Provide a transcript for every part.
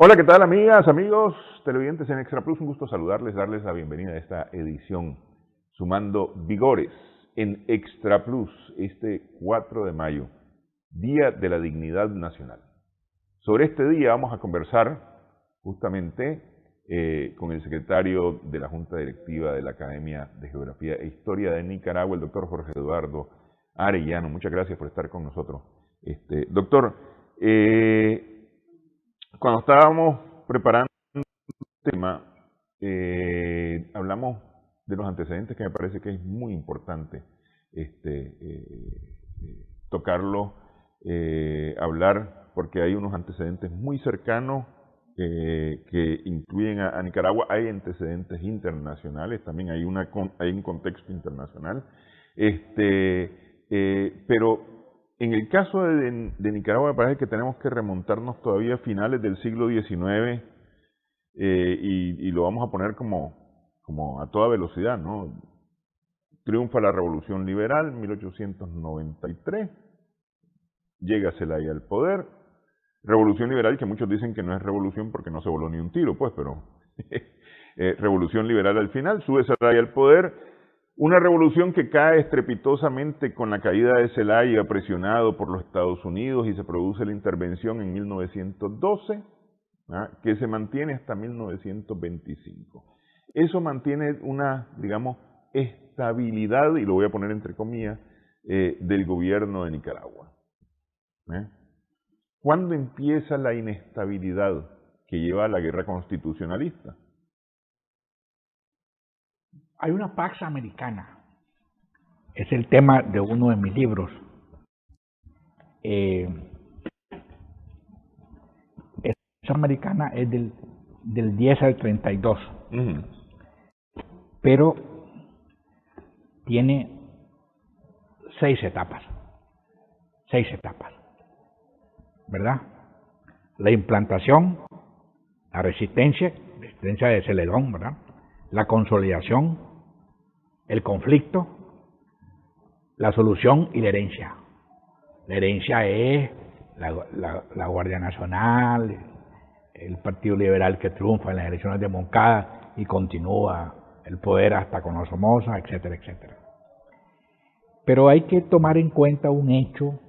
Hola, ¿qué tal amigas, amigos, televidentes en Extra Plus? Un gusto saludarles, darles la bienvenida a esta edición Sumando Vigores en Extra Plus, este 4 de mayo, Día de la Dignidad Nacional. Sobre este día vamos a conversar justamente con el secretario de la Junta Directiva de la Academia de Geografía e Historia de Nicaragua, el doctor Jorge Eduardo Arellano. Muchas gracias por estar con nosotros. Doctor, cuando estábamos preparando el tema, hablamos de los antecedentes que me parece que es muy importante tocarlo, hablar, porque hay unos antecedentes muy cercanos que incluyen a Nicaragua. Hay antecedentes internacionales, también hay un contexto internacional, pero en el caso de Nicaragua me parece que tenemos que remontarnos todavía a finales del siglo XIX y lo vamos a poner como a toda velocidad, ¿no? Triunfa la Revolución Liberal, 1893, llega Zelaya al poder. Revolución Liberal que muchos dicen que no es revolución porque no se voló ni un tiro, pues, pero Revolución Liberal al final, sube Zelaya al poder. Una revolución que cae estrepitosamente con la caída de Zelaya, presionado por los Estados Unidos, y se produce la intervención en 1912, que se mantiene hasta 1925. Eso mantiene una, digamos, estabilidad, y lo voy a poner entre comillas, del gobierno de Nicaragua. ¿Cuándo empieza la inestabilidad que lleva a la guerra constitucionalista? Hay una Pax Americana, es el tema de uno de mis libros. Esa americana es del 10 al 32, pero tiene seis etapas, ¿verdad? La implantación, la resistencia de Celedón, ¿verdad? La consolidación, el conflicto, la solución y la herencia. La herencia es la Guardia Nacional, el Partido Liberal que triunfa en las elecciones de Moncada y continúa el poder hasta con los Somoza, etcétera, etcétera. Pero hay que tomar en cuenta un hecho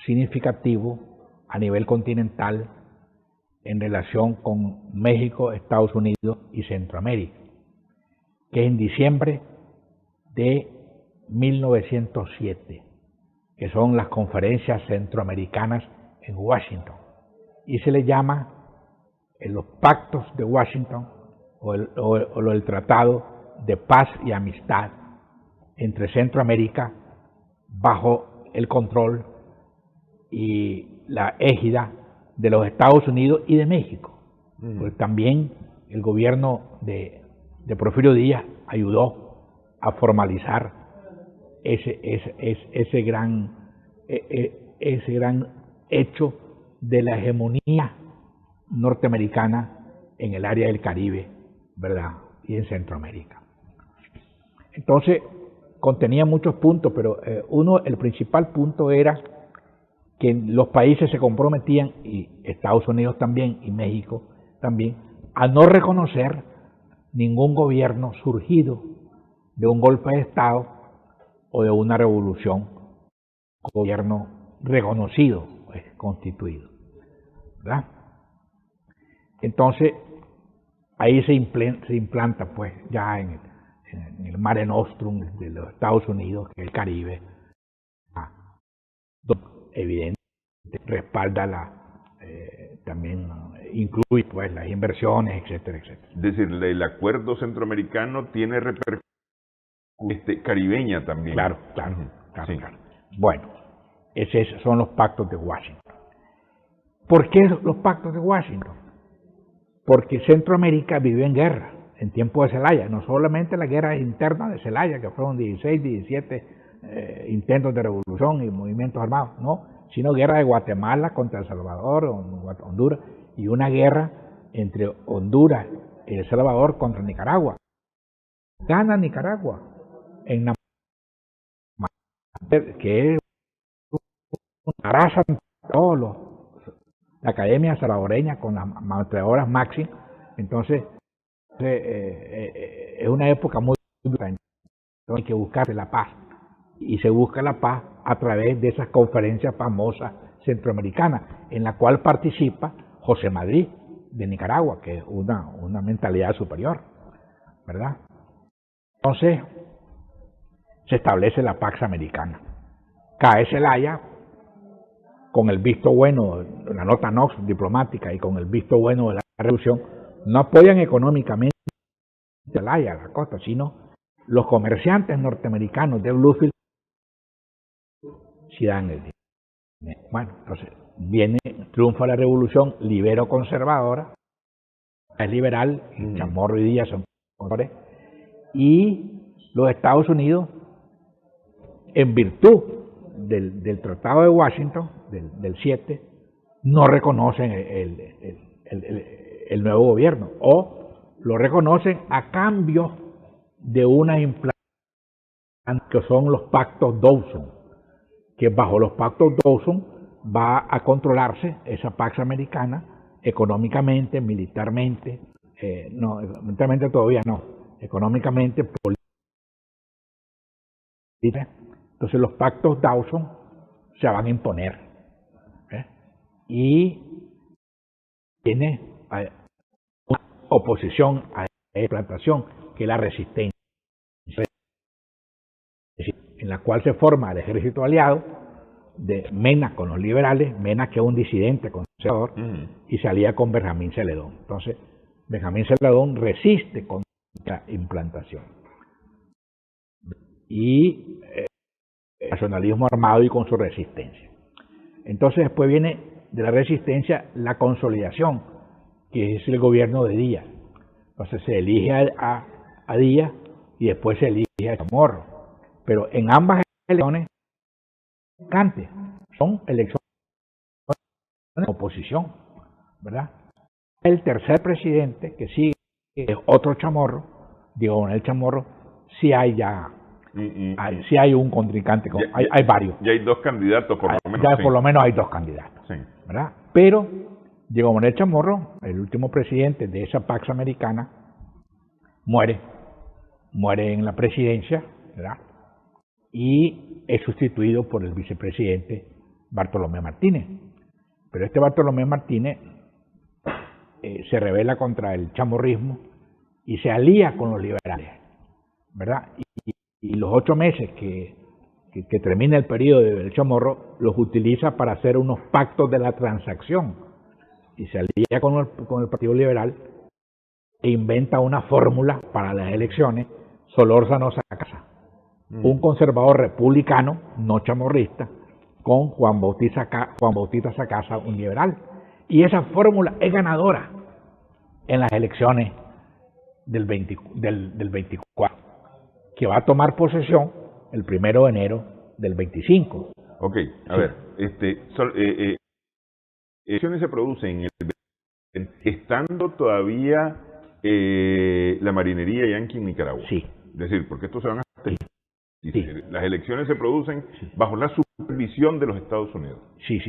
significativo a nivel continental en relación con México, Estados Unidos y Centroamérica, que en diciembre de 1907, que son las conferencias centroamericanas en Washington, y se le llama los pactos de Washington o el Tratado de Paz y Amistad entre Centroamérica bajo el control y la égida de los Estados Unidos y de México. Pues también el gobierno de Porfirio Díaz ayudó a formalizar ese gran hecho de la hegemonía norteamericana en el área del Caribe, ¿verdad? Y en Centroamérica. Entonces, contenía muchos puntos, pero el principal punto era que los países se comprometían, y Estados Unidos también, y México también, a no reconocer ningún gobierno surgido de un golpe de Estado o de una revolución, gobierno reconocido, pues, constituido, ¿verdad? Entonces, ahí se implanta pues ya en el Mare Nostrum de los Estados Unidos, que es el Caribe, evidentemente respalda también incluye pues las inversiones, etcétera, etcétera. Es decir, el acuerdo centroamericano tiene repercusión caribeña también. Claro. Sí. Bueno, esos son los pactos de Washington. ¿Por qué los pactos de Washington? Porque Centroamérica vivió en guerra en tiempo de Zelaya, no solamente la guerra interna de Zelaya, que fueron 16, 17 intentos de revolución y movimientos armados, no, sino guerra de Guatemala contra El Salvador, Honduras, y una guerra entre Honduras y El Salvador contra Nicaragua. Gana Nicaragua en que es arrasan todos la academia salvadoreña con las ametralladoras Maxim. Entonces es una época muy importante. Hay que buscar la paz, y se busca la paz a través de esas conferencias famosas centroamericanas, en la cual participa José Madrid de Nicaragua, que es una mentalidad superior, ¿verdad? Entonces se establece la Pax Americana. Cae Zelaya con el visto bueno, la nota Knox diplomática, y con el visto bueno de la revolución. No apoyan económicamente Zelaya, la costa, sino los comerciantes norteamericanos de Bluefield sí dan el dinero. Bueno, entonces triunfa la revolución libero-conservadora, es liberal, Chamorro y Díaz son conservadores, y los Estados Unidos, en virtud del Tratado de Washington, del 7, no reconocen el nuevo gobierno, o lo reconocen a cambio de una implantación que son los pactos Dawson, que bajo los pactos Dawson va a controlarse esa Pax Americana económicamente, militarmente, no, militarmente todavía no, económicamente, políticamente. Entonces los pactos Dawson se van a imponer, y tiene una oposición a la implantación, que es la resistencia, en la cual se forma el ejército aliado de Mena con los liberales, Mena que es un disidente conservador, y se alía con Benjamín Celedón. Entonces Benjamín Celedón resiste contra la implantación, y el nacionalismo armado y con su resistencia. Entonces después viene de la resistencia la consolidación, que es el gobierno de Díaz. Entonces se elige a Díaz y después se elige a Chamorro. Pero en ambas elecciones son elecciones de oposición, ¿verdad? El tercer presidente que sigue es otro Chamorro, Diego Bonel Chamorro. Sí hay sí hay un contrincante, hay varios. Ya hay dos candidatos por lo menos. Ya por lo menos hay dos candidatos, sí, ¿verdad? Pero Diego Bonel Chamorro, el último presidente de esa Pax Americana, muere en la presidencia, ¿verdad? Y es sustituido por el vicepresidente Bartolomé Martínez. Pero este Bartolomé Martínez se rebela contra el chamorrismo y se alía con los liberales, ¿verdad? Y los 8 meses que termina el periodo del Chamorro los utiliza para hacer unos pactos de la transacción, y se alía con el Partido Liberal e inventa una fórmula para las elecciones: Solórzano Sacasa, un conservador republicano, no chamorrista, con Juan Bautista Sacasa, un liberal. Y esa fórmula es ganadora en las elecciones del 24, que va a tomar posesión el 1 de enero del 25. Ok, a ver, elecciones se producen estando todavía la marinería yanqui en Nicaragua. Sí. Es decir, porque estos se van a... Sí. Las elecciones se producen bajo la supervisión de los Estados Unidos. Sí.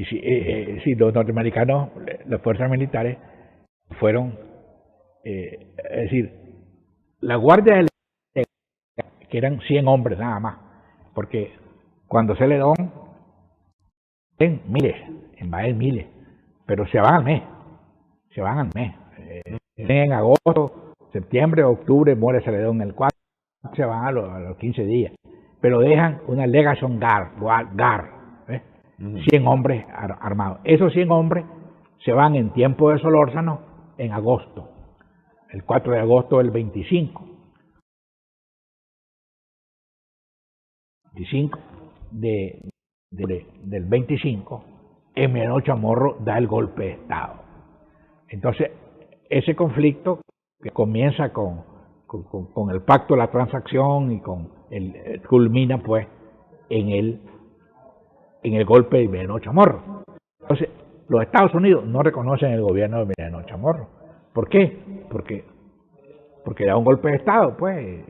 Los norteamericanos, las fuerzas militares fueron, es decir, la Guardia de que eran 100 hombres nada más, porque cuando Celedón en miles, invaden miles, pero se van al mes, En agosto, septiembre, octubre muere Celedón, el 4 se van a los 15 días, pero dejan una Legation Guard, 100 hombres armados. Esos 100 hombres se van en tiempo de Solórzano en agosto, el 4 de agosto del 25 del 25, Emiliano Chamorro da el golpe de Estado. Entonces, ese conflicto que comienza con el pacto de la transacción y culmina pues en el golpe de Emiliano Chamorro. Entonces, los Estados Unidos no reconocen el gobierno de Emiliano Chamorro. ¿Por qué? Porque da un golpe de Estado, pues,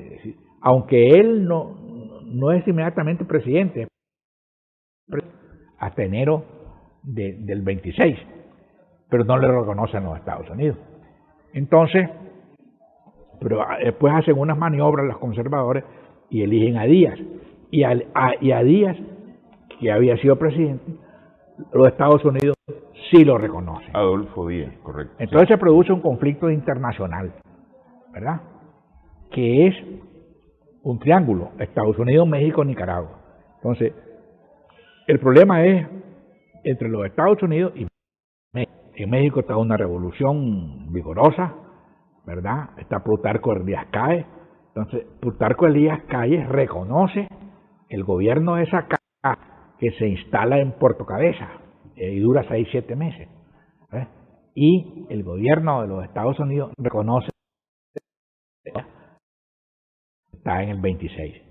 aunque él no es inmediatamente presidente, hasta enero del 26, pero no le reconocen los Estados Unidos. Entonces, pero después hacen unas maniobras los conservadores y eligen a Díaz. Y a Díaz, que había sido presidente, los Estados Unidos sí lo reconocen. Adolfo Díaz, correcto. Entonces se produce un conflicto internacional, ¿verdad? Que es un triángulo: Estados Unidos, México, Nicaragua. Entonces, el problema es entre los Estados Unidos y México. En México está una revolución vigorosa, ¿verdad? Está Plutarco Elías Calles. Entonces, Plutarco Elías Calles reconoce el gobierno de Zacatecas, que se instala en Puerto Cabeza y dura 6-7 meses. Y el gobierno de los Estados Unidos reconoce, está en el 26.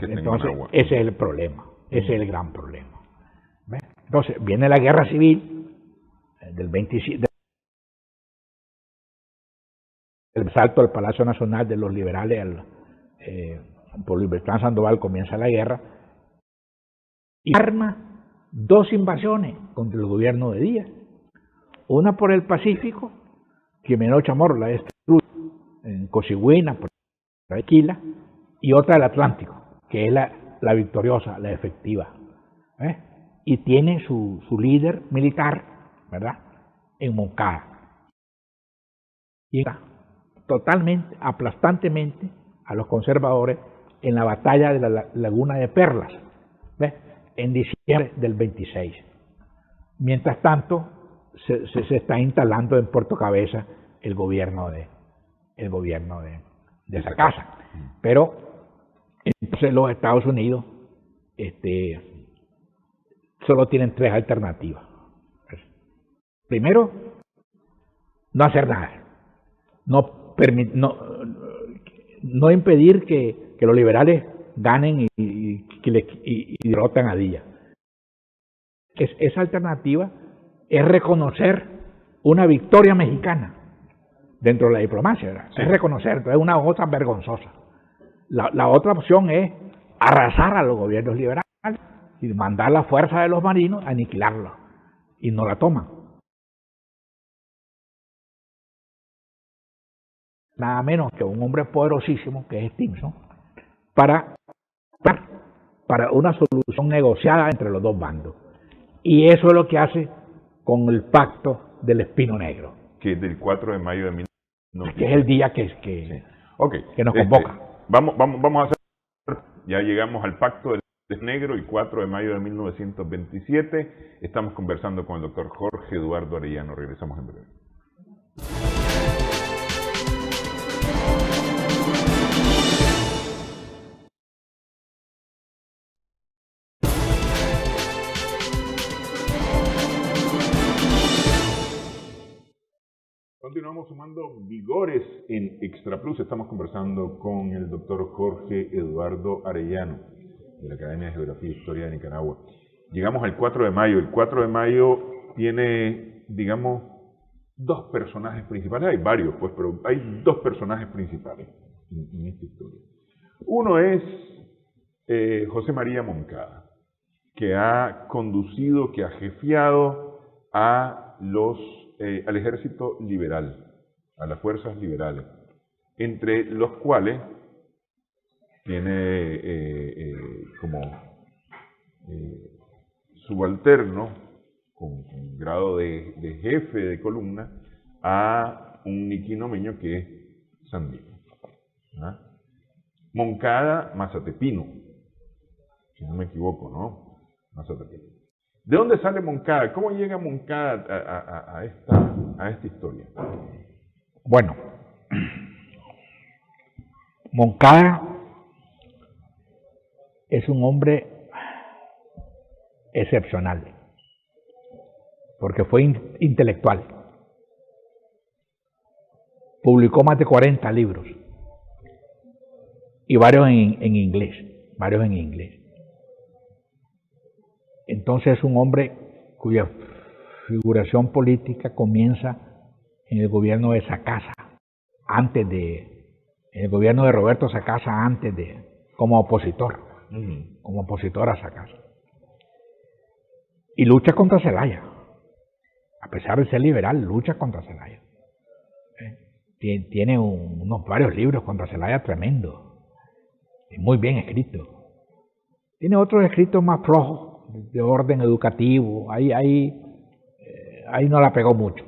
Entonces, ese es el problema, ese es el gran problema. ¿Ves? Entonces, viene la guerra civil del 27, el salto al Palacio Nacional de los liberales, por Luis Beltrán Sandoval comienza la guerra y arma 2 invasiones contra el gobierno de Díaz. Una por el Pacífico, que Emiliano Chamorro la destruye en Cosigüina, por Aquila, y otra del Atlántico, que es la victoriosa, la efectiva. Y tiene su líder militar, ¿verdad?, en Moncada. Y totalmente, aplastantemente, a los conservadores en la batalla de la Laguna de Perlas, ¿ves?, en diciembre del 26. Mientras tanto, se está instalando en Puerto Cabeza el gobierno de esa casa. Pero entonces los Estados Unidos solo tienen 3 alternativas. Primero, no hacer nada, no impedir que los liberales ganen y derrotan a Díaz. Esa alternativa es reconocer una victoria mexicana dentro de la diplomacia, ¿verdad? Sí. Es reconocer, entonces es una cosa vergonzosa. La otra opción es arrasar a los gobiernos liberales y mandar la fuerza de los marinos a aniquilarlos, y no la toman. Nada menos que un hombre poderosísimo, que es Stimson, para una solución negociada entre los dos bandos. Y eso es lo que hace con el pacto del Espino Negro. Que es del 4 de mayo de 1900. Que es el día que nos convoca. Vamos a hacer, ya llegamos al pacto del Negro, y 4 de mayo de 1927. Estamos conversando con el doctor Jorge Eduardo Arellano. Regresamos en breve. Continuamos sumando vigores en Extra Plus. Estamos conversando con el doctor Jorge Eduardo Arellano, de la Academia de Geografía e Historia de Nicaragua. Llegamos al 4 de mayo. El 4 de mayo tiene, digamos, 2 personajes principales. Hay varios, pues, pero hay 2 personajes principales en esta historia. Uno es José María Moncada, que ha conducido, que ha jefiado al ejército liberal, a las fuerzas liberales, entre los cuales tiene como subalterno, con grado de jefe de columna, a un niquinomeño que es sandino. ¿Verdad? Moncada, Mazatepino, si no me equivoco, ¿no? Mazatepino. ¿De dónde sale Moncada? ¿Cómo llega Moncada a esta historia? Bueno, Moncada es un hombre excepcional, porque fue intelectual. Publicó más de 40 libros y varios en inglés, Entonces es un hombre cuya figuración política comienza en el gobierno de Sacasa, en el gobierno de Roberto Sacasa, como opositor a Sacasa. Y lucha contra Zelaya. A pesar de ser liberal, lucha contra Zelaya. Tiene varios libros contra Zelaya tremendos. Muy bien escrito. Tiene otros escritos más flojos, de orden educativo. Ahí no la pegó mucho,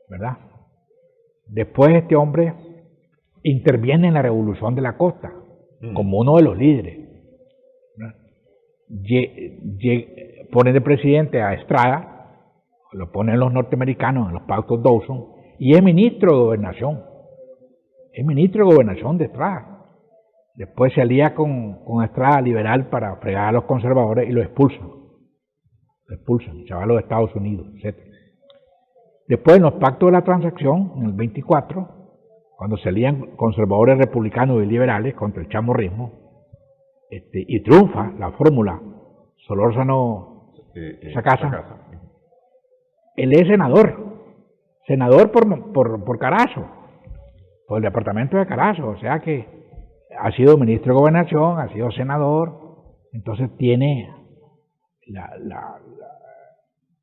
¿verdad? Después este hombre interviene en la Revolución de la Costa como uno de los líderes. Pone de presidente a Estrada, lo ponen los norteamericanos en los pactos Dawson, y es ministro de Gobernación. Es ministro de Gobernación de Estrada. Después se alía con Estrada liberal para fregar a los conservadores y lo expulsan. Se va a los Estados Unidos, etc. Después, en los pactos de la transacción, en el 24, cuando se alían conservadores republicanos y liberales contra el chamorrismo, y triunfa la fórmula Solórzano-Sacasa, él es senador por Carazo, por el departamento de Carazo, o sea que ha sido ministro de Gobernación, ha sido senador, entonces tiene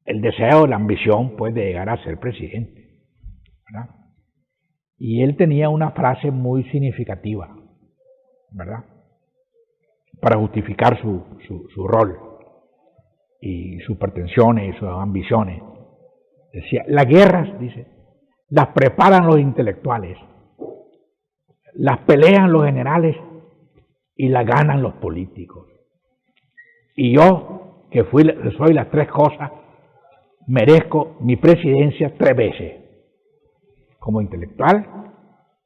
el deseo, la ambición, pues, de llegar a ser presidente, ¿verdad? Y él tenía una frase muy significativa, ¿verdad?, para justificar su rol y sus pretensiones y sus ambiciones. Decía, las guerras, dice, las preparan los intelectuales, las pelean los generales y las ganan los políticos. Y yo, que soy las tres cosas, merezco mi presidencia 3 veces. Como intelectual,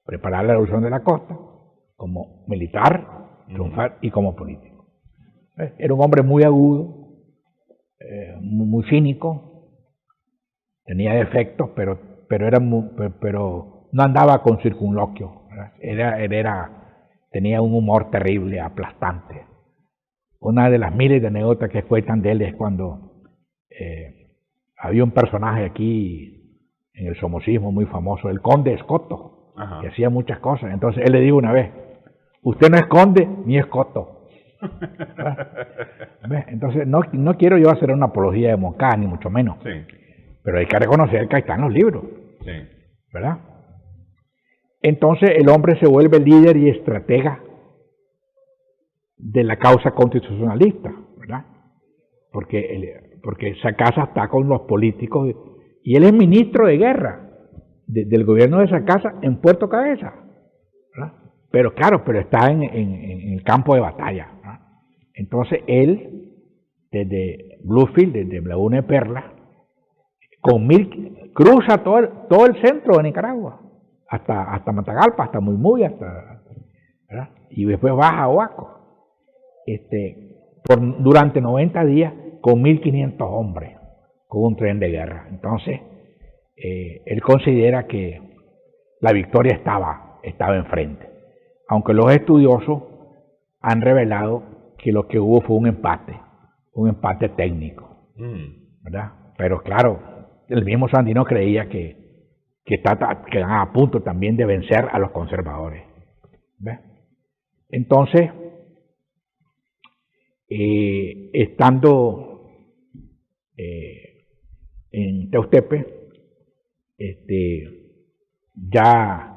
preparar la Revolución de la Costa, como militar, triunfar, y como político. Era un hombre muy agudo, muy cínico, tenía defectos, pero no andaba con circunloquio. Tenía un humor terrible, aplastante. Una de las miles de anécdotas que cuentan de él es cuando había un personaje aquí en el somocismo muy famoso, el conde Escoto, que hacía muchas cosas. Entonces él le dijo una vez, usted no es conde ni Escoto. Entonces no quiero yo hacer una apología de Moncada, ni mucho menos. Sí. Pero hay que reconocer que ahí están los libros. Sí. ¿Verdad? Entonces el hombre se vuelve líder y estratega de la causa constitucionalista, ¿verdad? Porque Sacasa está con los políticos y él es ministro de guerra del gobierno de Sacasa en Puerto Cabeza, ¿verdad? Pero está en el campo de batalla, ¿verdad? Entonces él, desde Bluefield, desde Laguna de Perla, cruza todo el centro de Nicaragua, hasta Matagalpa, hasta Muymuy, ¿verdad? Y después baja a Oaco, durante 90 días con 1.500 hombres, con un tren de guerra. Entonces, él considera que la victoria estaba enfrente, aunque los estudiosos han revelado que lo que hubo fue un empate técnico, ¿verdad? Pero claro, el mismo Sandino creía que quedaban a punto también de vencer a los conservadores, ¿ves? Entonces, estando en Tehutepe, ya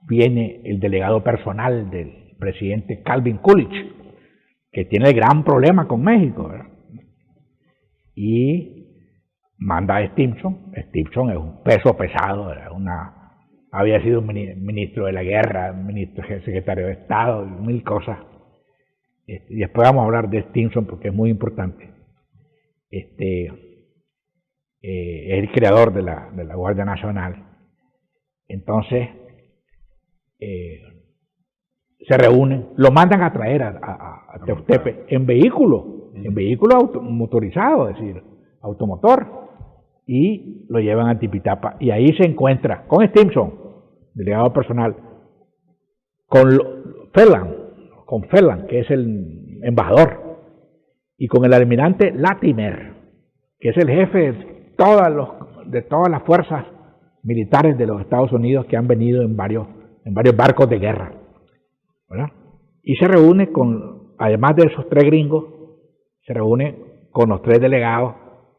viene el delegado personal del presidente Calvin Coolidge, que tiene el gran problema con México, ¿verdad? Y manda a Stimson. Stimson es un peso pesado, había sido ministro de la guerra, secretario de Estado, mil cosas. Y después vamos a hablar de Stimson porque es muy importante. Es el creador de la Guardia Nacional. Entonces, se reúnen, lo mandan a traer a Tehutepe en vehículo motorizado, es decir, automotor, y lo llevan a Tipitapa, y ahí se encuentra con Stimson, delegado personal, con Felland, que es el embajador, y con el almirante Latimer, que es el jefe de todas las fuerzas militares de los Estados Unidos que han venido en varios barcos de guerra, ¿verdad? Y se reúne además de esos 3 gringos, se reúne con los 3 delegados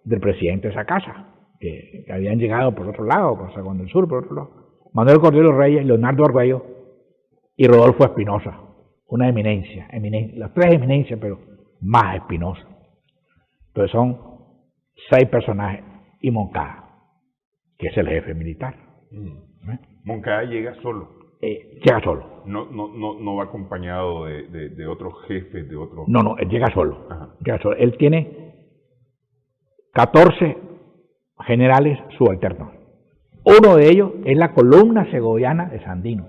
del presidente de esa casa, que habían llegado por otro lado, por Sagún del Sur, por otro lado. Manuel Cordero Reyes, Leonardo Arguello y Rodolfo Espinosa, una eminencia, las 3 eminencias, pero más Espinosa. Entonces son 6 personajes, y Moncada, que es el jefe militar. Moncada llega solo. Llega solo. No va acompañado de otros jefes, de otros... No, él llega solo. Llega solo. Él tiene 14 generales subalternos. Uno de ellos es la columna segoviana de Sandino,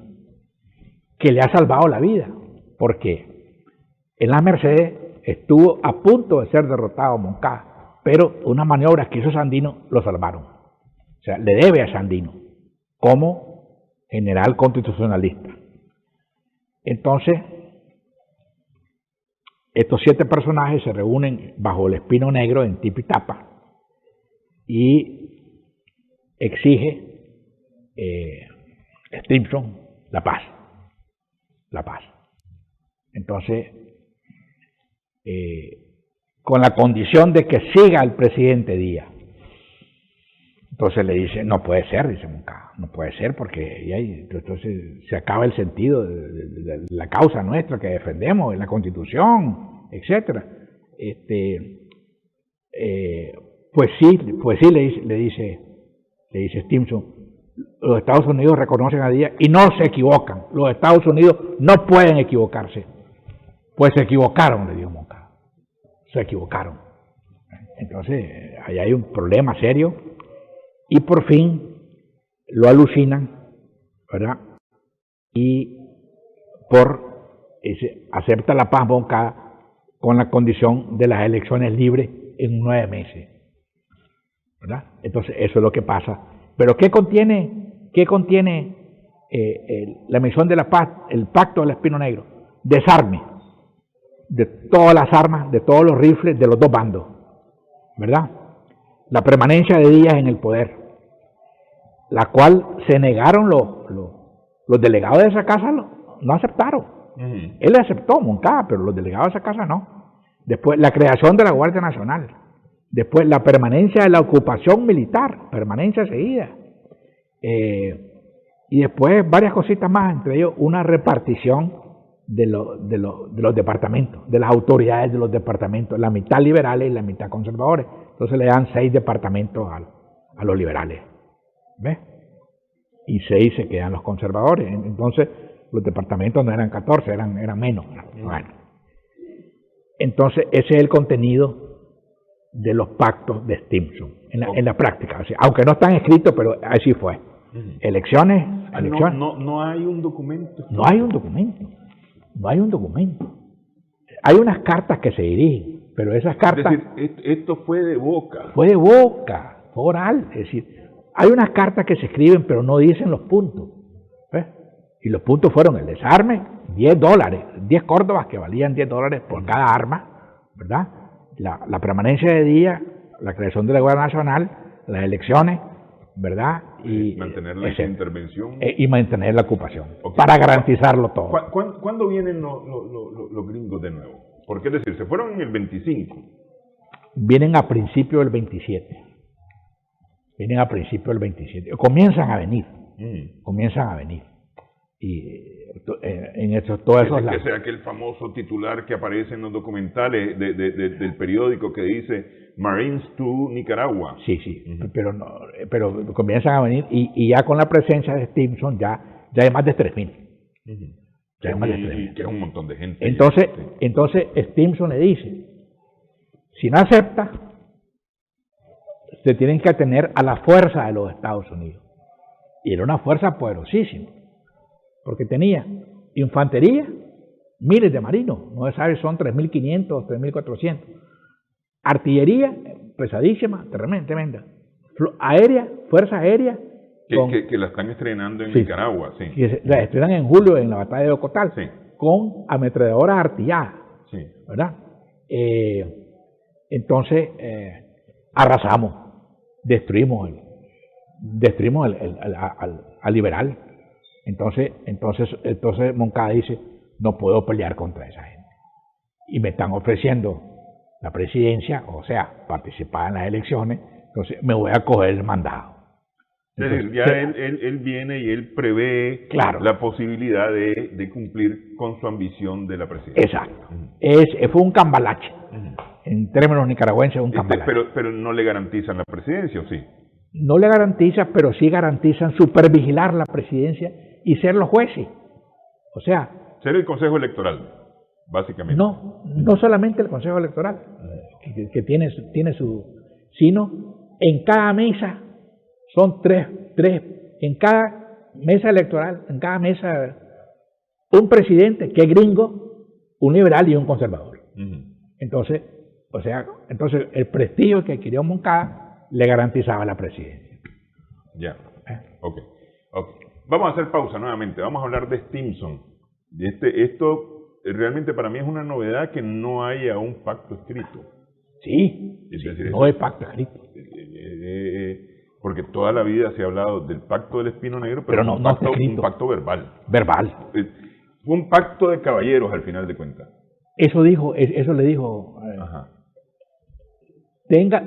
que le ha salvado la vida, porque en la Mercedes estuvo a punto de ser derrotado Moncada, pero unas maniobras que hizo Sandino lo salvaron. O sea, le debe a Sandino como general constitucionalista. Entonces, estos 7 personajes se reúnen bajo el Espino Negro en Tipitapa y exige Stimson la paz. Entonces, con la condición de que siga el presidente Díaz. Entonces le dice, no puede ser, dice Moncada, no puede ser porque entonces se acaba el sentido de la causa nuestra que defendemos, de la Constitución, etcétera. Pues sí, le dice Stimson, los Estados Unidos reconocen a Díaz y no se equivocan. Los Estados Unidos no pueden equivocarse. Pues se equivocaron, le dijo Moncada. Se equivocaron. Entonces, ahí hay un problema serio. Y por fin lo alucinan, ¿verdad? Y acepta la paz Moncada con la condición de las elecciones libres en 9 meses, ¿verdad? Entonces, eso es lo que pasa. Pero ¿qué contiene la misión de la paz, el pacto del Espino Negro? Desarme de todas las armas, de todos los rifles de los 2 bandos, ¿verdad? La permanencia de Díaz en el poder, la cual se negaron los delegados de esa casa, no aceptaron. Él aceptó, Moncada, pero los delegados de esa casa no. Después, la creación de la Guardia Nacional. Después, la permanencia de la ocupación militar, permanencia seguida. Y después, varias cositas más, entre ellos, una repartición de los departamentos, de las autoridades de los departamentos, la mitad liberales y la mitad conservadores. Entonces le dan 6 departamentos a los liberales, ¿ves? Y 6 se quedan los conservadores. Entonces los departamentos no eran 14, eran menos. Bueno. Entonces ese es el contenido de los pactos de Stimson en la práctica. O sea, aunque no están escritos, pero así fue. Elecciones. No hay un documento. No hay un documento. Hay unas cartas que se dirigen, pero esas cartas... Es decir, esto fue de boca. Fue oral. Es decir, hay unas cartas que se escriben, pero no dicen los puntos. ¿Ves? Y los puntos fueron el desarme, $10, 10 córdobas que valían $10 por cada arma, ¿verdad? La permanencia de Díaz, la creación de la Guardia Nacional, las elecciones, ¿verdad? Y mantener la intervención. Y mantener la ocupación, para garantizarlo todo. ¿Cuándo vienen los gringos de nuevo? Porque es decir, se fueron en el 25. Vienen a principio del 27. Comienzan a venir. en eso, todo eso que sea aquel famoso titular que aparece en los documentales del periódico que dice Marines to Nicaragua. Sí, pero comienzan a venir y ya con la presencia de Stimson ya hay más de 3.000. Ya hay más de 3.000. Que es un montón de gente. Entonces Stimson le dice, si no acepta, se tienen que atener a la fuerza de los Estados Unidos. Y era una fuerza poderosísima, porque tenía infantería, miles de marinos, no se sabe, son 3.500, 3.400. Artillería pesadísima, tremenda. Aérea, fuerza aérea. Que la están estrenando en Nicaragua, sí. La estrenan en julio en la batalla de Ocotal, sí, con ametralladoras artilladas, sí, ¿verdad? Entonces, arrasamos, destruimos al liberal. Entonces Moncada dice, no puedo pelear contra esa gente. Y me están ofreciendo la presidencia, o sea, participar en las elecciones, entonces me voy a coger el mandado. Entonces, ya él viene y él prevé la posibilidad de cumplir con su ambición de la presidencia. Exacto. Fue un cambalache. En términos nicaragüenses, un cambalache. Pero no le garantizan la presidencia, ¿o sí? No le garantiza, pero sí garantizan supervigilar la presidencia y ser los jueces. O sea... Ser el Consejo Electoral, básicamente. No solamente el Consejo Electoral, que tiene su... Sino en cada mesa, son tres, en cada mesa electoral, en cada mesa, un presidente que es gringo, un liberal y un conservador. Entonces el prestigio que adquirió Moncada le garantizaba la presidencia. Ya, ok. Vamos a hacer pausa nuevamente, vamos a hablar de Stimson. Esto realmente para mí es una novedad, que no haya un pacto escrito. Sí, no hay pacto escrito. Porque toda la vida se ha hablado del pacto del Espino Negro, pero no, un pacto verbal. Fue un pacto de caballeros al final de cuentas. Eso le dijo.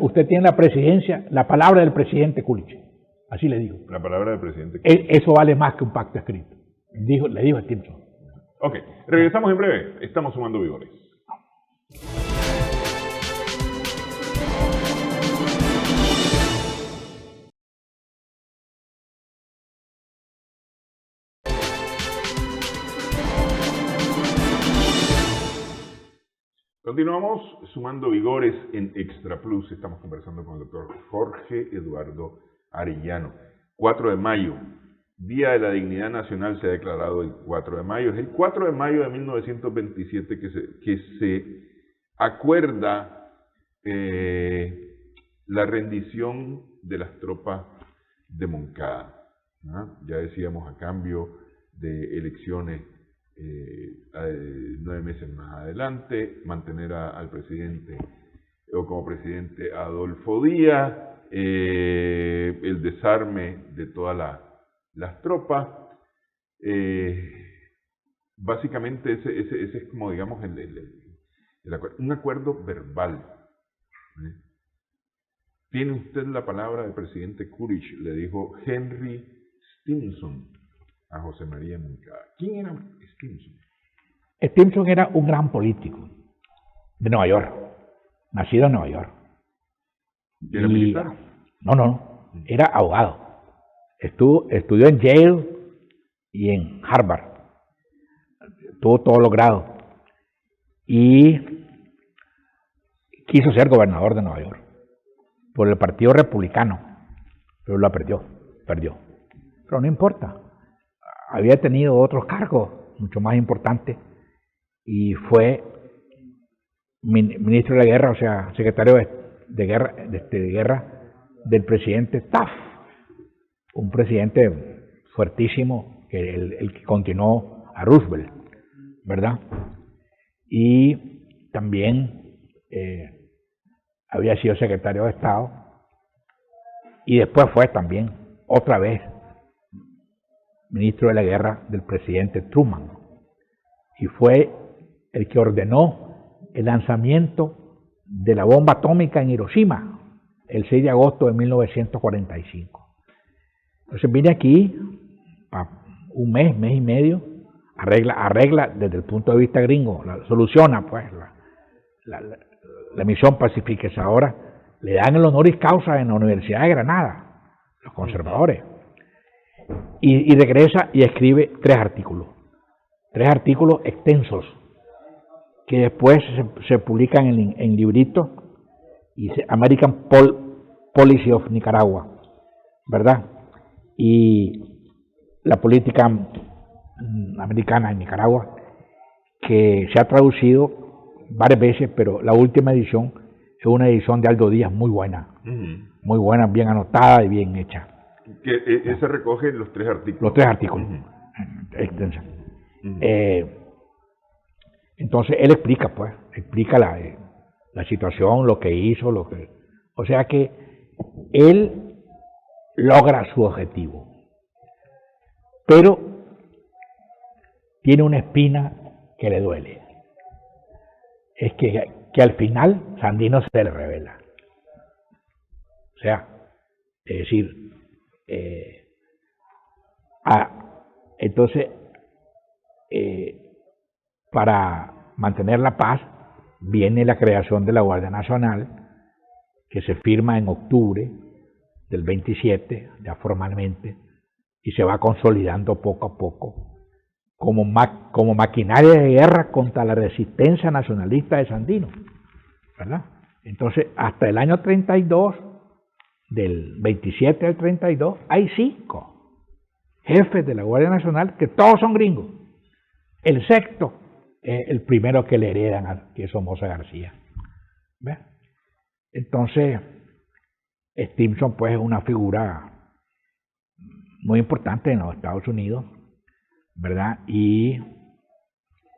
Usted tiene la presidencia, la palabra del presidente Kulich. Así le dijo. La palabra del presidente Kulich. Eso vale más que un pacto escrito. Le dijo Stimson. Ok, regresamos en breve. Estamos sumando vigores. Continuamos sumando vigores en Extra Plus. Estamos conversando con el doctor Jorge Eduardo Arellano. 4 de mayo, Día de la Dignidad Nacional, se ha declarado el 4 de mayo. Es el 4 de mayo de 1927 que se acuerda la rendición de las tropas de Moncada. Ya decíamos, a cambio de elecciones 9 meses más adelante, mantener al presidente, o como presidente, Adolfo Díaz, el desarme de todas las tropas. Básicamente ese es como, digamos, un acuerdo verbal. Tiene usted la palabra del presidente Kulich, le dijo Henry Stimson a José María Moncada. ¿Quién era Stimson? Stimson era un gran político de Nueva York, nacido en Nueva York. ¿Era militar? No, era abogado. Estudió en Yale y en Harvard. Tuvo todos los grados. Y quiso ser gobernador de Nueva York por el Partido Republicano, pero lo perdió. Pero no importa. Había tenido otros cargos mucho más importantes y fue ministro de la guerra, o sea, secretario de guerra del presidente Taft, un presidente fuertísimo, el que continuó a Roosevelt, ¿verdad? Y también había sido secretario de Estado y después fue también otra vez ministro de la guerra del presidente Truman, y fue el que ordenó el lanzamiento de la bomba atómica en Hiroshima el 6 de agosto de 1945. Entonces vine aquí a un mes, mes y medio, arregla desde el punto de vista gringo, soluciona pues la misión pacificadora, le dan el honoris causa en la Universidad de Granada, los conservadores, y regresa y escribe 3 artículos extensos, que después se publican en libritos, y American Policy of Nicaragua, ¿verdad? Y la política americana en Nicaragua, que se ha traducido varias veces, pero la última edición es una edición de Aldo Díaz muy buena, muy buena, bien anotada y bien hecha. Que ese recoge los 3 artículos. Los 3 artículos, extensa. Entonces él explica la situación, lo que hizo, o sea que él logra su objetivo, pero tiene una espina que le duele, es que al final Sandino se le revela, o sea, es decir, entonces para mantener la paz viene la creación de la Guardia Nacional, que se firma en octubre del 27, ya formalmente, y se va consolidando poco a poco como maquinaria de guerra contra la resistencia nacionalista de Sandino, ¿verdad? Entonces, hasta el año 32, del 27 al 32, hay 5 jefes de la Guardia Nacional que todos son gringos. El sexto es el primero que le heredan, que es Somoza García. ¿Ves? Entonces, Stimson pues es una figura muy importante en los Estados Unidos, ¿verdad? Y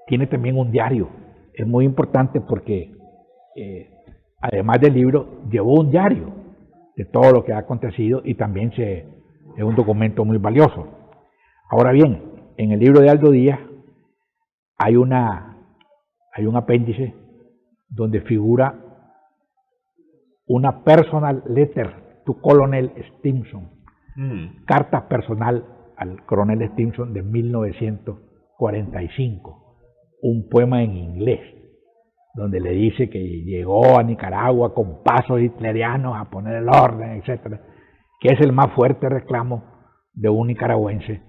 tiene también un diario. Es muy importante porque, además del libro, llevó un diario de todo lo que ha acontecido y también es un documento muy valioso. Ahora bien, en el libro de Aldo Díaz hay un apéndice donde figura una personal letter to Colonel Stimson, carta personal al coronel Stimson de 1945, un poema en inglés, donde le dice que llegó a Nicaragua con pasos hitlerianos a poner el orden, etcétera, que es el más fuerte reclamo de un nicaragüense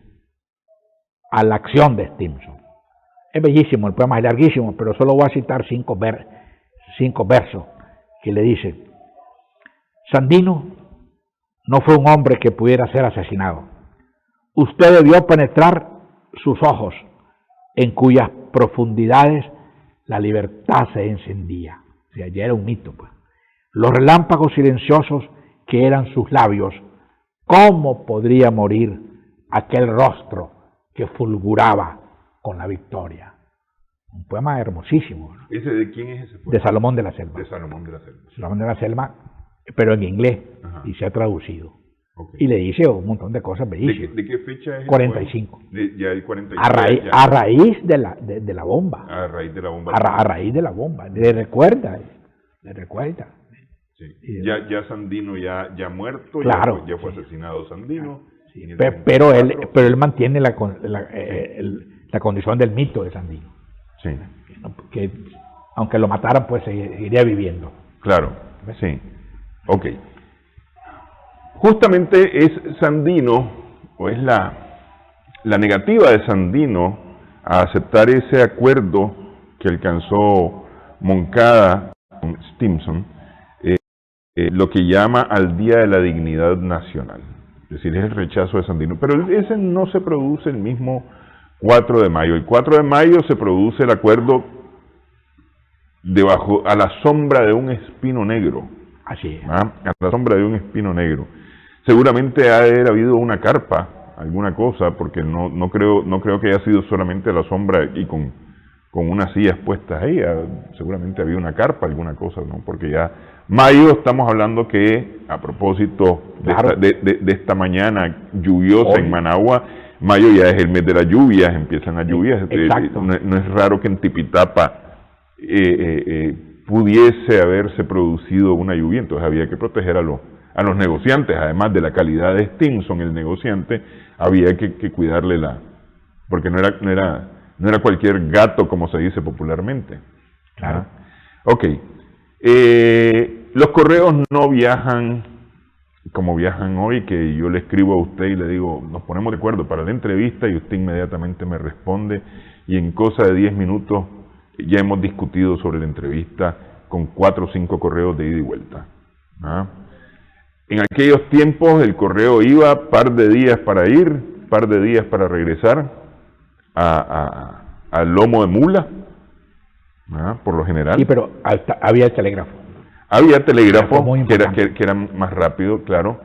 a la acción de Stimson. Es bellísimo, el poema es larguísimo, pero solo voy a citar 5 versos que le dicen: Sandino no fue un hombre que pudiera ser asesinado. Usted debió penetrar sus ojos, en cuyas profundidades la libertad se encendía. O sea, ya era un mito, pues. Los relámpagos silenciosos que eran sus labios, ¿cómo podría morir aquel rostro que fulguraba con la victoria? Un poema hermosísimo, ¿no? ¿Ese de quién es ese poema? De Salomón de la Selva. De Salomón de la Selva. Salomón de la Selva, pero en inglés. Ajá. Y se ha traducido. Okay. Y le dice un montón de cosas bellísimas. ¿De qué fecha es? 45. Ya el 45. A raíz de la bomba. A raíz de la bomba. A raíz de la bomba. Le recuerda. Sí. Ya Sandino ya muerto, claro, ya fue asesinado Sandino. Sí. Pero él mantiene la condición del mito de Sandino. Sí. Que aunque lo mataran, pues seguiría viviendo. Claro, ¿ves? Sí. Ok. Justamente es Sandino, o es la negativa de Sandino a aceptar ese acuerdo que alcanzó Moncada con Stimson, lo que llama al Día de la Dignidad Nacional. Es decir, es el rechazo de Sandino. Pero ese no se produce el mismo 4 de mayo. El 4 de mayo se produce el acuerdo a la sombra de un espino negro. Así es. A la sombra de un espino negro. Seguramente ha de haber habido una carpa, alguna cosa, porque no creo que haya sido solamente la sombra y con unas sillas puestas ahí. Seguramente había una carpa, alguna cosa, ¿no? Porque ya mayo, estamos hablando que, a propósito de esta mañana lluviosa en Managua, mayo ya es el mes de las lluvias, empiezan las lluvias. No es raro que en Tipitapa pudiese haberse producido una lluvia, entonces había que proteger a los negociantes. Además de la calidad de Stimson, el negociante, había que cuidarle porque no era cualquier gato como se dice popularmente. Claro. Ok. Los correos no viajan como viajan hoy, que yo le escribo a usted y le digo, nos ponemos de acuerdo para la entrevista y usted inmediatamente me responde y en cosa de 10 minutos ya hemos discutido sobre la entrevista con 4 o 5 correos de ida y vuelta. En aquellos tiempos el correo iba par de días para ir, par de días para regresar al lomo de mula, por lo general. Sí, pero había el telégrafo. Había telégrafo que era más rápido, claro,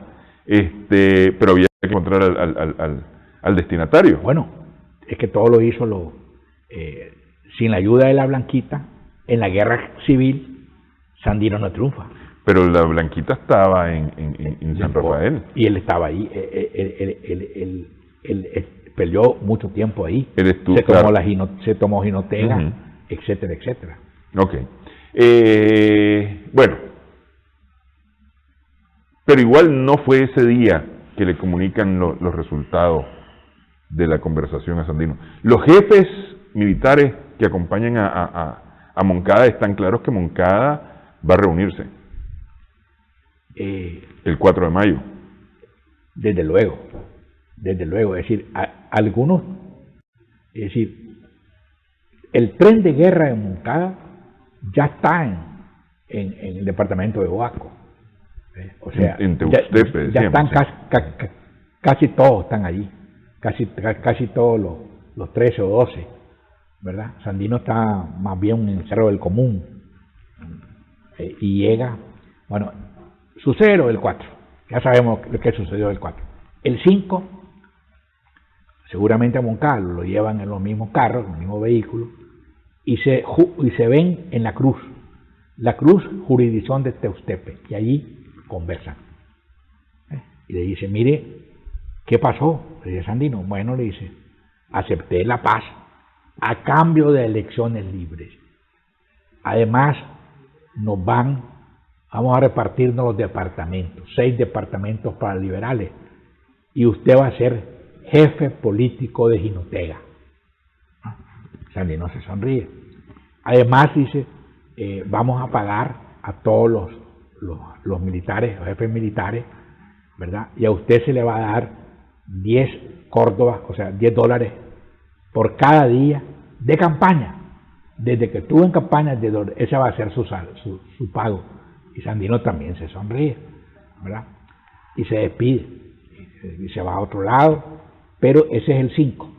pero había que encontrar al destinatario. Bueno, es que todo lo hizo sin la ayuda de la Blanquita. En la guerra civil, Sandino no triunfa. Pero la Blanquita estaba en San Rafael. Y él estaba ahí. Él peleó mucho tiempo ahí. Se tomó Jinotega, etcétera, etcétera. Ok. Bueno, pero igual no fue ese día que le comunican los resultados de la conversación a Sandino. Los jefes militares que acompañan a Moncada están claros que Moncada va a reunirse el 4 de mayo. Desde luego, es decir, algunos, es decir, el tren de guerra de Moncada ya está en el departamento de Boaco. O sea, en Teustepe, ya están casi todos están allí, casi todos los 13 o 12, ¿verdad? Sandino está más bien en el Cerro del Común y llega, bueno, sucede lo del 4, ya sabemos lo que sucedió el 4. El 5, seguramente a Moncada lo llevan en los mismos carros, en los mismos vehículos, y se ven en la cruz, jurisdicción de Teustepe, y allí conversan. Y le dice, mire, ¿qué pasó? Le dice Sandino, bueno, le dice, acepté la paz a cambio de elecciones libres. Además, vamos a repartirnos los departamentos, 6 departamentos para liberales, y usted va a ser jefe político de Jinotega. Sandino se sonríe. Además dice, vamos a pagar a todos los militares, los jefes militares, ¿verdad? Y a usted se le va a dar 10 córdobas, o sea, $10 por cada día de campaña. Desde que estuvo en campaña, ese va a ser su pago. Y Sandino también se sonríe, ¿verdad? Y se despide, y se va a otro lado, pero ese es el 5.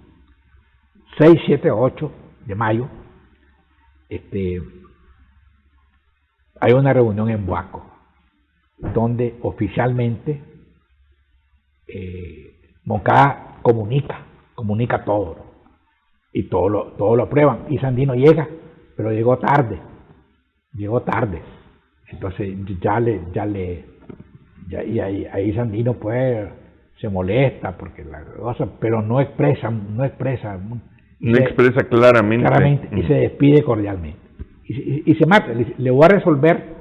6, 7, 8 de mayo, hay una reunión en Boaco, donde oficialmente Moncada comunica todo, ¿no? Y todo lo aprueban, y Sandino llega, pero llegó tarde, entonces ahí Sandino pues se molesta porque la cosa, pero no expresa claramente y se despide cordialmente y se marcha. Le voy a resolver,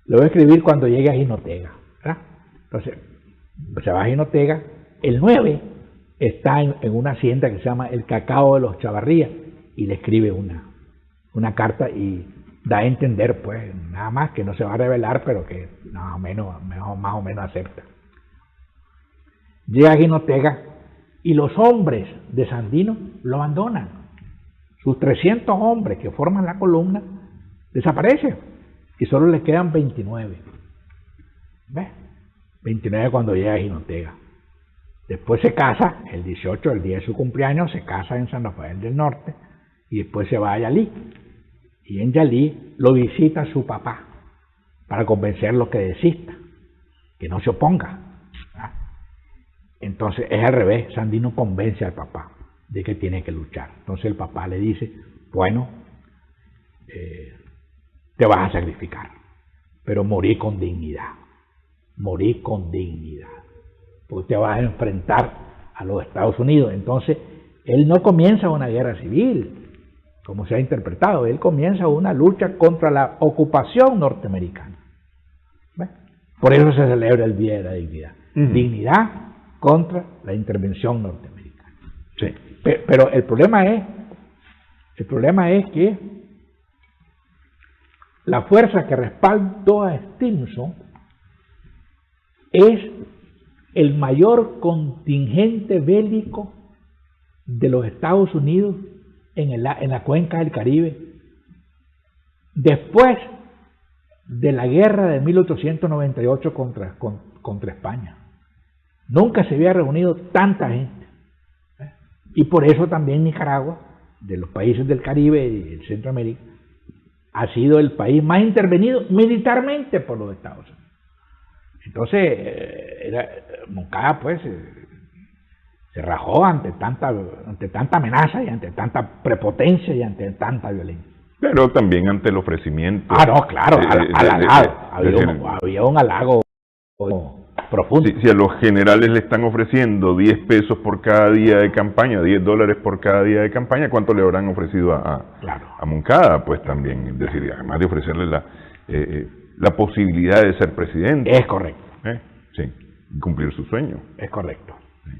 le voy a escribir cuando llegue a Jinotega, ¿verdad? Entonces se va a Jinotega. El 9 está en una hacienda que se llama El Cacao de los Chavarrías y le escribe una carta y da a entender pues nada más que no se va a revelar, pero que más o menos acepta. Llega a Jinotega y los hombres de Sandino lo abandonan. Sus 300 hombres que forman la columna desaparecen y solo le quedan 29. ¿Ves? 29 cuando llega a Jinotega. Después se casa, el 18, el día de su cumpleaños, se casa en San Rafael del Norte y después se va a Yalí. Y en Yalí lo visita su papá para convencerlo que desista, que no se oponga. Entonces es al revés, Sandino convence al papá de que tiene que luchar. Entonces el papá le dice, bueno, te vas a sacrificar, pero morí con dignidad, porque te vas a enfrentar a los Estados Unidos. Entonces él no comienza una guerra civil, como se ha interpretado, él comienza una lucha contra la ocupación norteamericana. ¿Ves? Por eso se celebra el Día de la Dignidad. Dignidad contra la intervención norteamericana. Sí. Pero pero el problema es que la fuerza que respaldó a Stimson es el mayor contingente bélico de los Estados Unidos en la cuenca del Caribe después de la guerra de 1898 contra España. Nunca se había reunido tanta gente. Y por eso también Nicaragua, de los países del Caribe y de Centroamérica, ha sido el país más intervenido militarmente por los Estados Unidos. Entonces, Moncada pues se rajó ante tanta amenaza y ante tanta prepotencia y ante tanta violencia. Pero también ante el ofrecimiento. No, claro, había un halago profundo. Si a los generales le están ofreciendo 10 pesos por cada día de campaña, $10 por cada día de campaña, ¿cuánto le habrán ofrecido a Moncada? Pues también, es decir, además de ofrecerle la posibilidad de ser presidente. Es correcto. Sí, cumplir su sueño. Es correcto. Sí.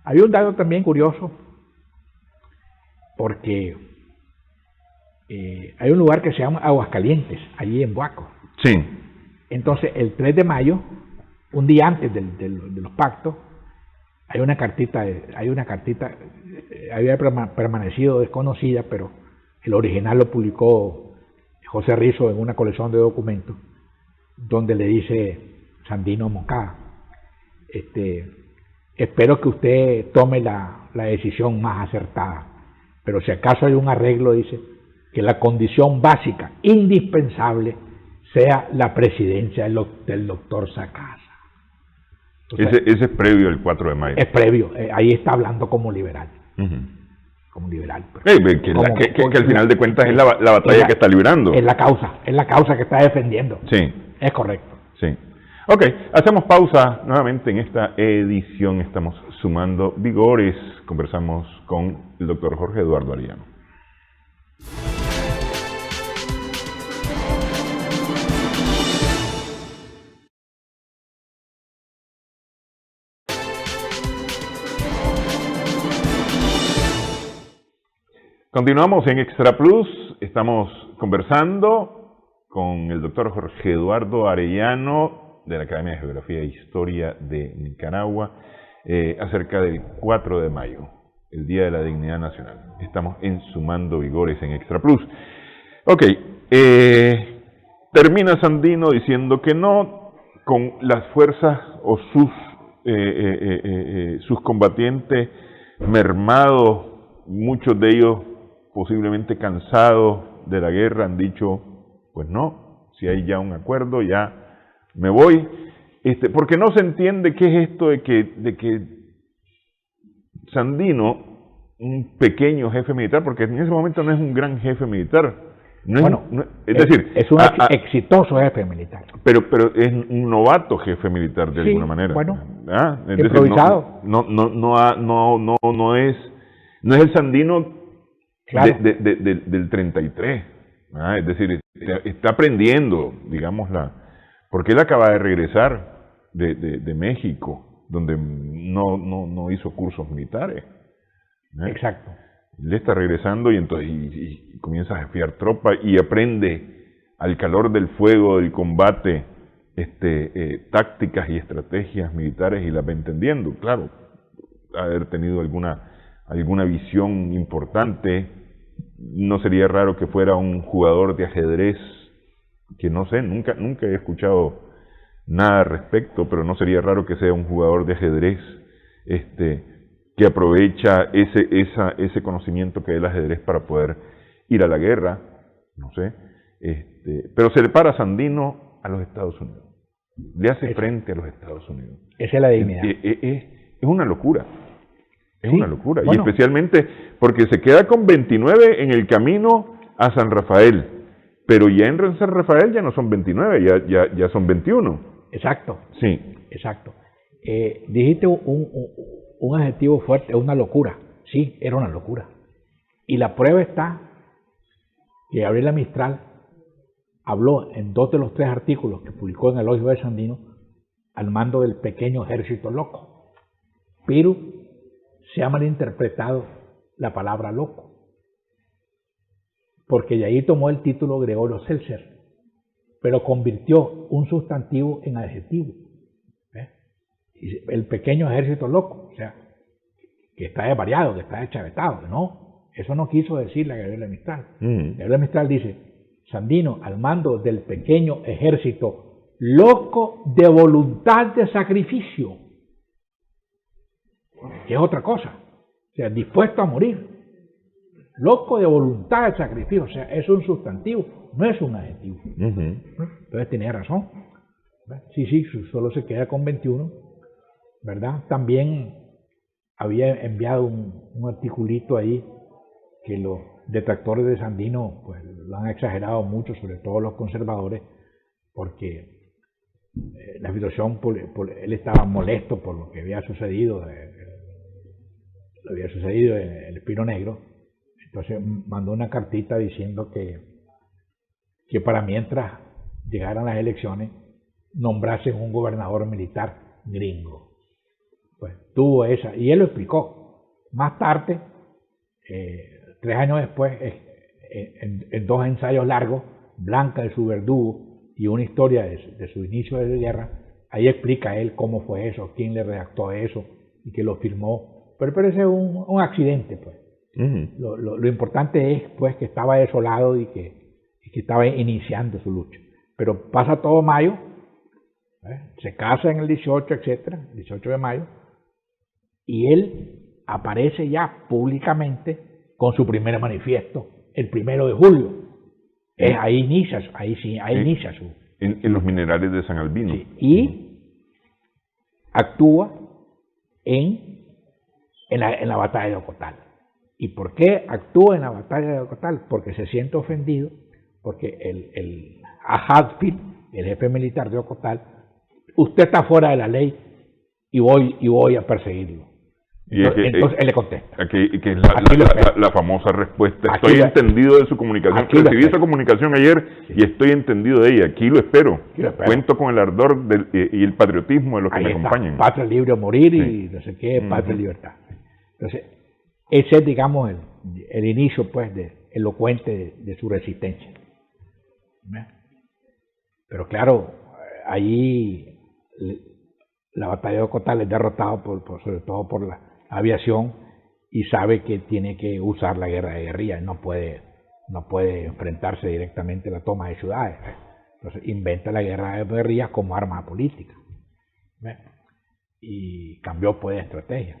Había un dato también curioso, porque hay un lugar que se llama Aguascalientes, allí en Buaco. Sí. Entonces, el 3 de mayo, un día antes de los pactos, hay una cartita, había permanecido desconocida, pero el original lo publicó José Rizo en una colección de documentos, donde le dice Sandino Moncada, espero que usted tome la decisión más acertada, pero si acaso hay un arreglo, dice, que la condición básica, indispensable, sea la presidencia del doctor Sacasa. Ese es previo al 4 de mayo. Es previo, ahí está hablando como liberal. Como liberal. Que al final de cuentas es la batalla que está librando. Es la causa que está defendiendo. Sí. Es correcto. Sí. Ok, hacemos pausa nuevamente en esta edición. Estamos sumando vigores. Conversamos con el doctor Jorge Eduardo Arellano. Continuamos en Extra Plus, estamos conversando con el doctor Jorge Eduardo Arellano de la Academia de Geografía e Historia de Nicaragua acerca del 4 de mayo, el Día de la Dignidad Nacional. Estamos en Sumando Vigores en Extra Plus. Ok, termina Sandino diciendo que no, con las fuerzas o sus combatientes mermados, muchos de ellos posiblemente cansados de la guerra, han dicho, pues no, si hay ya un acuerdo, ya me voy, porque no se entiende qué es esto de que Sandino, un pequeño jefe militar, porque en ese momento no es un gran jefe militar, es un exitoso jefe militar, pero es un novato jefe militar de alguna manera, es improvisado, decir, no es el Sandino claro. del 33, es decir, está aprendiendo, digámosla, porque él acaba de regresar de México, donde no hizo cursos militares. Exacto. Él está regresando y entonces y comienza a jefiar tropas y aprende al calor del fuego, del combate, tácticas y estrategias militares y las va entendiendo. Claro, haber tenido alguna visión importante. No sería raro que fuera un jugador de ajedrez, que no sé, nunca he escuchado nada al respecto, pero no sería raro que sea un jugador de ajedrez que aprovecha ese conocimiento que es el ajedrez para poder ir a la guerra, no sé, pero se le para Sandino a los Estados Unidos, le hace frente a los Estados Unidos. Esa es la dignidad. Es una locura. Es una locura, bueno. Y especialmente porque se queda con 29 en el camino a San Rafael, pero ya en San Rafael ya no son 29, ya son 21. Exacto. Sí. Exacto. Dijiste un adjetivo fuerte, una locura. Sí, era una locura. Y la prueba está que Gabriela Mistral habló en 2 de los 3 artículos que publicó en el Elogio de Sandino al mando del pequeño ejército loco. Pero se ha malinterpretado la palabra loco, porque de ahí tomó el título Gregorio Seltzer, pero convirtió un sustantivo en adjetivo. El pequeño ejército loco, o sea, que está desvariado, que está deschavetado, no, eso no quiso decir la Gabriela Mistral. Gabriela Mistral dice, Sandino al mando del pequeño ejército loco de voluntad de sacrificio, que es otra cosa, o sea, dispuesto a morir, loco de voluntad de sacrificio, o sea, es un sustantivo, no es un adjetivo. Entonces tenía razón. Sí, solo se queda con 21, ¿verdad? También había enviado un articulito ahí que los detractores de Sandino pues lo han exagerado mucho, sobre todo los conservadores, porque la situación, él estaba molesto por lo que había sucedido, en el Espino Negro. Entonces mandó una cartita diciendo que para mientras llegaran las elecciones nombrasen un gobernador militar gringo. Pues tuvo esa, y él lo explicó. Más tarde, 3 años después, en 2 ensayos largos, Blanca de su verdugo y una historia de su inicio de guerra, ahí explica él cómo fue eso, quién le redactó eso y que lo firmó. Pero ese es un accidente, pues. Lo importante es pues que estaba desolado y que estaba iniciando su lucha. Pero pasa todo mayo, se casa en el 18, etcétera, 18 de mayo, y él aparece ya públicamente con su primer manifiesto el 1 de julio. Ahí inicia su... En los minerales de San Albino. Sí, y actúa en la batalla de Ocotal. ¿Y por qué actúa en la batalla de Ocotal? Porque se siente ofendido, porque a Hatfield, el jefe militar de Ocotal, usted está fuera de la ley y voy a perseguirlo. Entonces él le contesta. Que es la famosa respuesta. Estoy entendido de su comunicación. Recibí esa comunicación ayer y estoy entendido de ella. Aquí lo espero. Cuento con el ardor y el patriotismo de los que me acompañan. Patria libre o morir y no sé qué, patria y libertad. Entonces, ese es, digamos, el inicio, pues, elocuente de su resistencia. Pero claro, allí la batalla de Ocotal es derrotado sobre todo por la aviación y sabe que tiene que usar la guerra de guerrilla, no puede enfrentarse directamente a la toma de ciudades. Entonces inventa la guerra de guerrillas como arma política. Y cambió pues de estrategia.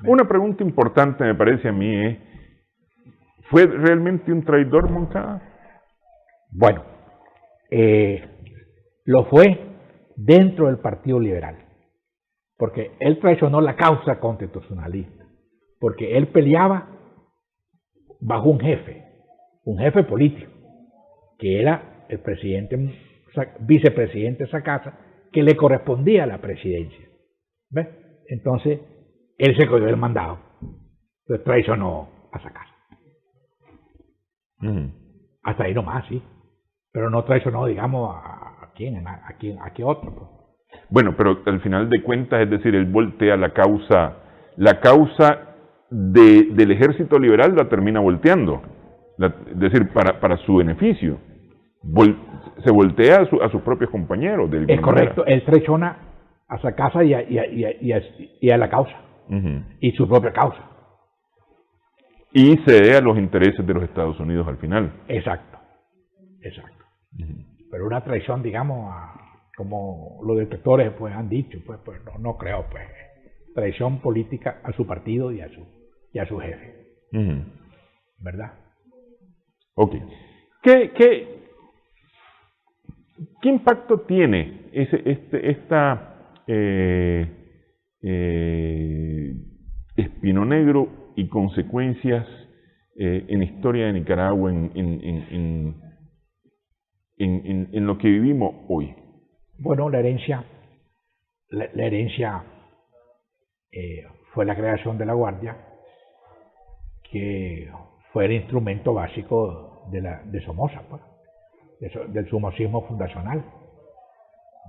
Una pregunta importante me parece a mí es, ¿fue realmente un traidor Moncada? Bueno, lo fue dentro del Partido Liberal, porque él traicionó la causa constitucionalista, porque él peleaba bajo un jefe político, que era el vicepresidente de esa casa, que le correspondía a la presidencia. ¿Ves? Entonces, él se cogió el mandado, entonces traicionó a esa casa. Hasta ahí nomás, sí. Pero no traicionó, digamos, a qué otro. Pues. Bueno, pero al final de cuentas, es decir, él voltea la causa del ejército liberal la termina volteando. Es decir, para su beneficio. Se voltea a sus propios compañeros. Es correcto, él traiciona a esa casa y a la causa. Y su propia causa. Y cede a los intereses de los Estados Unidos al final. Exacto. Pero una traición, digamos, como los detractores pues han dicho, pues no creo, pues traición política a su partido y a su jefe. ¿Verdad? Ok. ¿Qué impacto tiene Espino Negro y consecuencias en la historia de Nicaragua, en lo que vivimos hoy? Bueno, la herencia fue la creación de la Guardia, que fue el instrumento básico de Somoza, pues, del somocismo fundacional,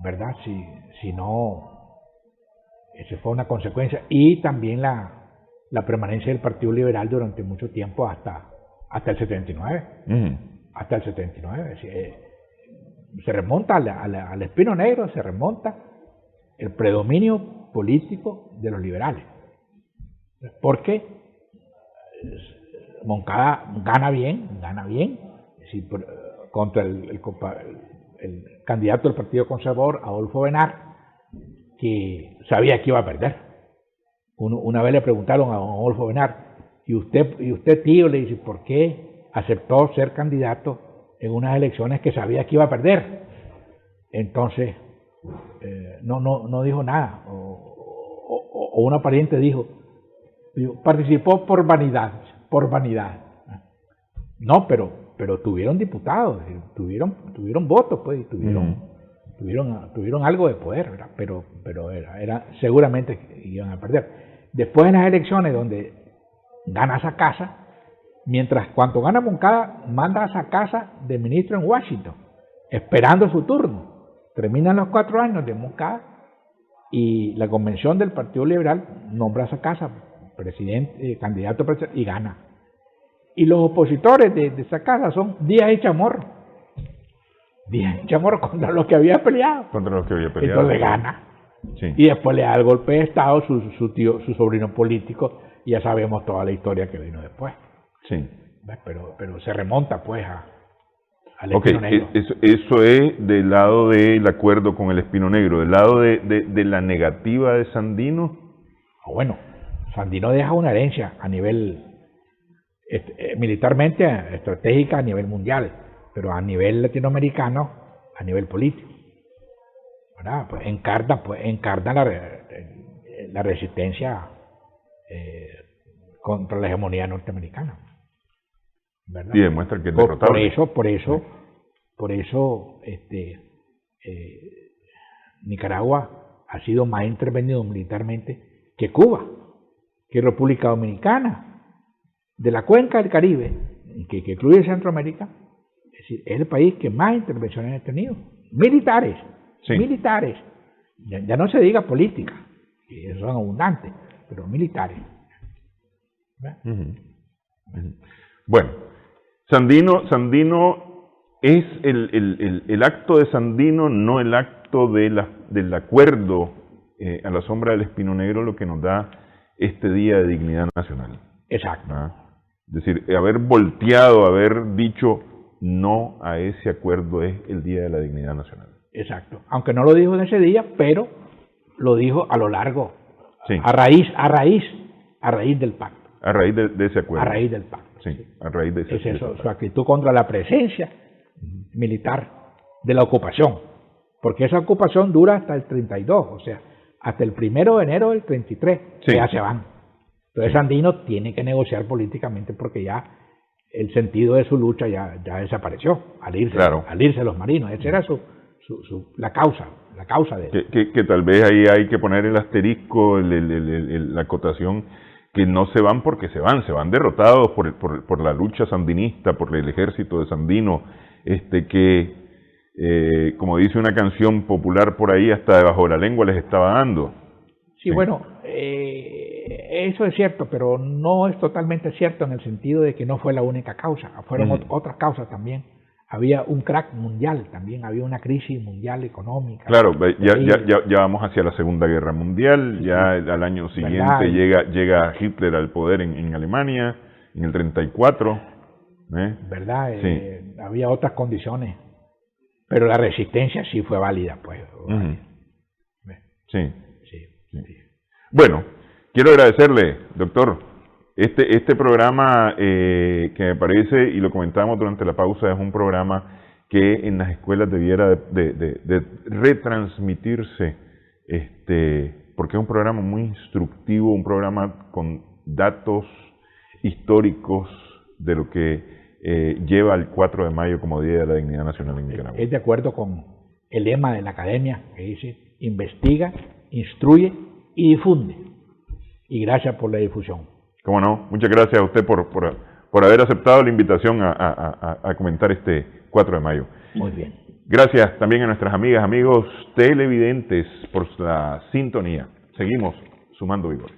¿verdad? Si no, esa fue una consecuencia. Y también la la permanencia del Partido Liberal durante mucho tiempo hasta el 79. Hasta el 79. Se remonta al Espino Negro, se remonta el predominio político de los liberales. Porque Moncada gana bien, contra el candidato del Partido Conservador, Adolfo Benar, que sabía que iba a perder. Una vez le preguntaron a Adolfo Benar, y usted tío, le dice, ¿por qué aceptó ser candidato en unas elecciones que sabía que iba a perder? Entonces, no dijo nada. O una pariente dijo, participó por vanidad. No, pero tuvieron diputados, tuvieron votos, pues, tuvieron algo de poder, ¿verdad? Pero era seguramente que iban a perder. Después en las elecciones donde gana Sacasa, mientras cuando gana Moncada, manda a Sacasa de ministro en Washington, esperando su turno. Terminan los 4 años de Moncada y la convención del Partido Liberal nombra a Sacasa candidato a presidente y gana. Y los opositores de Sacasa son Díaz y Chamorro. Contra los que había peleado. Entonces gana. Sí. Y después le da el golpe de Estado su sobrino político, y ya sabemos toda la historia que vino después. Sí. Pero se remonta pues al Ok, Espino Negro. eso es del lado del acuerdo con el Espino Negro. Del lado de la negativa de Sandino. Bueno, Sandino deja una herencia a nivel militarmente, estratégica a nivel mundial, pero a nivel latinoamericano, a nivel político. ¿Verdad? Pues encarna la resistencia contra la hegemonía norteamericana, ¿verdad? Y demuestra que es derrotable. Por eso Nicaragua ha sido más intervenido militarmente que Cuba, que República Dominicana, de la cuenca del Caribe, que incluye Centroamérica. Es decir, es el país que más intervenciones ha tenido, militares. Sí. Militares, ya no se diga política, que son abundantes, pero militares. Bueno, Sandino es el acto de Sandino, no el acto del acuerdo a la sombra del Espino Negro, lo que nos da este Día de Dignidad Nacional. Exacto. Es decir, haber volteado, haber dicho no a ese acuerdo es el Día de la Dignidad Nacional. Exacto, aunque no lo dijo en ese día, pero lo dijo a lo largo, sí. a raíz del pacto. A raíz de ese acuerdo. A raíz del pacto. Sí, a raíz de ese acuerdo. Es eso, su actitud contra la presencia militar de la ocupación, porque esa ocupación dura hasta el 32, o sea, hasta el 1 de enero del 33, sí. que ya se van. Entonces Sandino tiene que negociar políticamente porque ya el sentido de su lucha ya desapareció al irse los marinos. Esa era la causa de eso. Que tal vez ahí hay que poner el asterisco, la acotación, que no se van porque se van derrotados por la lucha sandinista, por el ejército de Sandino, como dice una canción popular por ahí, hasta debajo de la lengua les estaba dando. Sí, bueno, eso es cierto, pero no es totalmente cierto en el sentido de que no fue la única causa, fueron otras causas también. Había un crack mundial también, había una crisis mundial económica. Claro, ya vamos hacia la Segunda Guerra Mundial, ya al año siguiente llega Hitler al poder en Alemania, en el 34. ¿Verdad? Sí. Había otras condiciones, pero la resistencia sí fue válida, pues. Sí. Bueno, quiero agradecerle, doctor. Este programa que me parece, y lo comentábamos durante la pausa, es un programa que en las escuelas debiera de retransmitirse, porque es un programa muy instructivo, un programa con datos históricos de lo que lleva al 4 de mayo como Día de la Dignidad Nacional en Nicaragua. Es de acuerdo con el lema de la academia que dice: investiga, instruye y difunde. Y gracias por la difusión. Cómo no, muchas gracias a usted por haber aceptado la invitación a comentar este 4 de mayo. Muy bien. Gracias también a nuestras amigas, amigos televidentes por la sintonía. Seguimos sumando vigores.